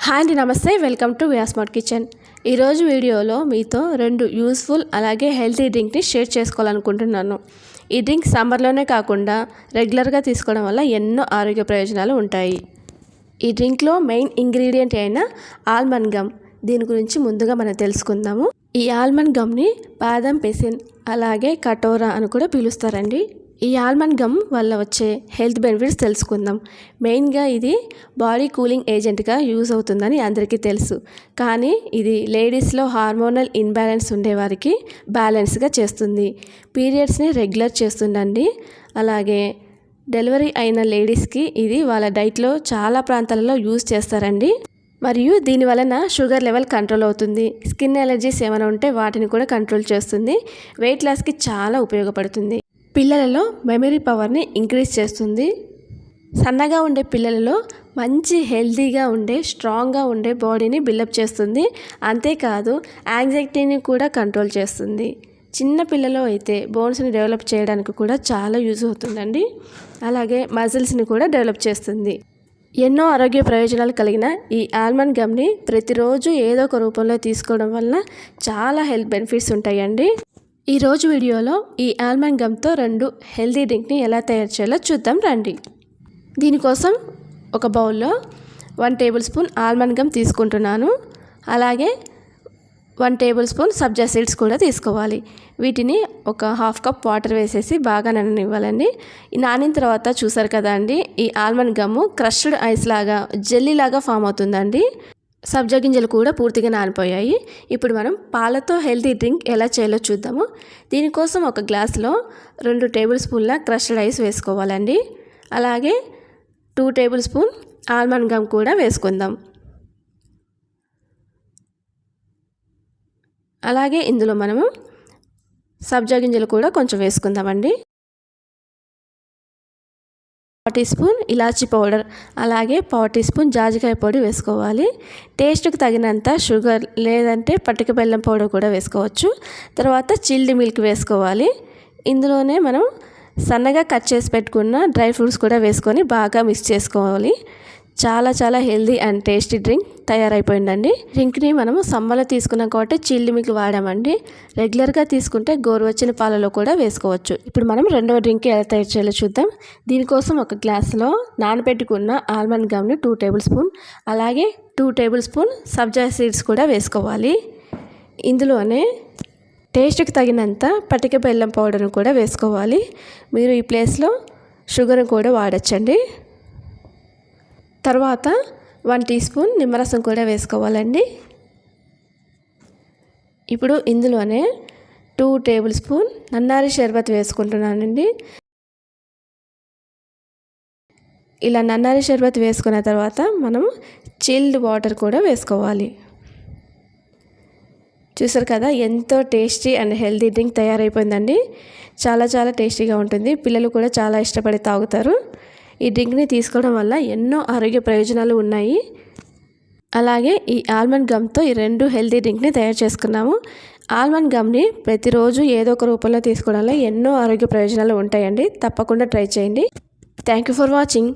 Hi అండి, నమస్తే. Welcome to VR smart kitchen. ఈరోజు వీడియోలో మీతో 2 యూస్ఫుల్ అలాగే హెల్తీ డ్రింక్ని షేర్ చేసుకోవాలనుకుంటున్నాను. ఈ డ్రింక్ సమ్మర్లోనే కాకుండా రెగ్యులర్గా తీసుకోవడం వల్ల ఎన్నో ఆరోగ్య ప్రయోజనాలు ఉంటాయి. ఈ డ్రింక్లో మెయిన్ ఇంగ్రీడియంట్ అయిన ఆల్మండ్ గమ్, దీని గురించి ముందుగా మనం తెలుసుకుందాము. ఈ ఆల్మండ్ గమ్ని బాదం పిసిన్ అలాగే కటోరా అని కూడా పిలుస్తారండి. ఈ ఆల్మండ్ గమ్ వల్ల వచ్చే హెల్త్ బెనిఫిట్స్ తెలుసుకుందాం. మెయిన్గా ఇది బాడీ కూలింగ్ ఏజెంట్గా యూజ్ అవుతుందని అందరికీ తెలుసు. కానీ ఇది లేడీస్లో హార్మోనల్ ఇన్బ్యాలెన్స్ ఉండేవారికి బ్యాలెన్స్గా చేస్తుంది. పీరియడ్స్ని రెగ్యులర్ చేస్తుందండి. అలాగే డెలివరీ అయిన లేడీస్కి ఇది వాళ్ళ డైట్లో చాలా ప్రాంతాలలో యూజ్ చేస్తారండి. మరియు దీని వలన షుగర్ లెవెల్ కంట్రోల్ అవుతుంది. స్కిన్ ఎలర్జీస్ ఏమైనా ఉంటే వాటిని కూడా కంట్రోల్ చేస్తుంది. వెయిట్ లాస్కి చాలా ఉపయోగపడుతుంది. పిల్లలలో మెమరీ పవర్ని ఇంక్రీజ్ చేస్తుంది. సన్నగా ఉండే పిల్లలలో మంచి హెల్తీగా ఉండే స్ట్రాంగ్గా ఉండే బాడీని బిల్డప్ చేస్తుంది. అంతేకాదు యాంగ్జైటీని కూడా కంట్రోల్ చేస్తుంది. చిన్న పిల్లలు అయితే బోన్స్ని డెవలప్ చేయడానికి కూడా చాలా యూజ్ అవుతుందండి. అలాగే మజిల్స్ని కూడా డెవలప్ చేస్తుంది. ఎన్నో ఆరోగ్య ప్రయోజనాలు కలిగిన ఈ ఆల్మండ్ గమ్ని ప్రతిరోజు ఏదో ఒక రూపంలో తీసుకోవడం వల్ల చాలా హెల్త్ బెనిఫిట్స్ ఉంటాయండి. ఈరోజు వీడియోలో ఈ ఆల్మండ్ గమ్తో 2 హెల్తీ డ్రింక్ని ఎలా తయారు చేయాలో చూద్దాం రండి. దీనికోసం ఒక బౌల్లో 1 టేబుల్ స్పూన్ ఆల్మండ్ గమ్ తీసుకుంటున్నాను. అలాగే 1 టేబుల్ స్పూన్ సబ్జా సీడ్స్ కూడా తీసుకోవాలి. వీటిని ఒక 1/2 కప్ వాటర్ వేసేసి బాగా నాననివ్వాలండి. నానిన తర్వాత చూసారు కదా అండి, ఈ ఆల్మండ్ గమ్ము క్రష్డ్ ఐస్ లాగా జెల్లీ లాగా ఫామ్ అవుతుందండి. సబ్జా గింజలు కూడా పూర్తిగా నానిపోయాయి. ఇప్పుడు మనం పాలతో హెల్తీ డ్రింక్ ఎలా చేయాలో చూద్దాము. దీనికోసం ఒక గ్లాస్లో 2 టేబుల్ స్పూన్ల క్రష్డ్ ఐస్ వేసుకోవాలండి. అలాగే 2 టేబుల్ స్పూన్ ఆల్మండ్ గమ్ కూడా వేసుకుందాం. అలాగే ఇందులో మనము సబ్జా గింజలు కూడా కొంచెం వేసుకుందామండి. 1 టీ స్పూన్ ఇలాచీ పౌడర్, అలాగే 1 టీ స్పూన్ జాజికాయ పొడి వేసుకోవాలి. టేస్ట్కి తగినంత షుగర్ లేదంటే పటిక బెల్లం పౌడర్ కూడా వేసుకోవచ్చు. తర్వాత చిల్డ్ మిల్క్ వేసుకోవాలి. ఇందులోనే మనం సన్నగా కట్ చేసి పెట్టుకున్న డ్రై ఫ్రూట్స్ కూడా వేసుకొని బాగా మిక్స్ చేసుకోవాలి. చాలా హెల్దీ అండ్ టేస్టీ డ్రింక్ తయారైపోయిందండి. డ్రింక్ని మనము సమ్మర్లో తీసుకున్నాం కాబట్టి చిల్డ్ మిల్క్ వాడామండి. రెగ్యులర్గా తీసుకుంటే గోరువెచ్చని పాలలో కూడా వేసుకోవచ్చు. ఇప్పుడు మనం 2వ డ్రింక్ ఎలా తయారు చేయాలో చూద్దాం. దీనికోసం ఒక గ్లాస్లో నానబెట్టుకున్న ఆల్మండ్ గమ్ని 2 టేబుల్ స్పూన్, అలాగే 2 టేబుల్ స్పూన్ సబ్జా సీడ్స్ కూడా వేసుకోవాలి. ఇందులోనే టేస్ట్కి తగినంత పటిక బెల్లం పౌడర్ను కూడా వేసుకోవాలి. మీరు ఈ ప్లేస్లో షుగర్ కూడా వాడచ్చండి. తర్వాత 1 టీ స్పూన్ నిమ్మరసం కూడా వేసుకోవాలండి. ఇప్పుడు ఇందులోనే 2 టేబుల్ స్పూన్ నన్నారి షర్బత్ వేసుకుంటున్నానండి. ఇలా నన్నారి షర్బత్ వేసుకున్న తర్వాత మనం చిల్డ్ వాటర్ కూడా వేసుకోవాలి. చూసారు కదా, ఎంతో టేస్టీ అండ్ హెల్తీ డ్రింక్ తయారైపోయిందండి. చాలా టేస్టీగా ఉంటుంది. పిల్లలు కూడా చాలా ఇష్టపడి తాగుతారు. ఈ డ్రింక్ని తీసుకోవడం వల్ల ఎన్నో ఆరోగ్య ప్రయోజనాలు ఉన్నాయి. అలాగే ఈ ఆల్మండ్ గమ్తో ఈ 2 హెల్తీ డ్రింక్ని తయారు చేసుకున్నాము. ఆల్మండ్ గమ్ని ప్రతిరోజు ఏదో ఒక రూపంలో తీసుకోవడం వల్ల ఎన్నో ఆరోగ్య ప్రయోజనాలు ఉంటాయండి. తప్పకుండా ట్రై చేయండి. Thank you for watching.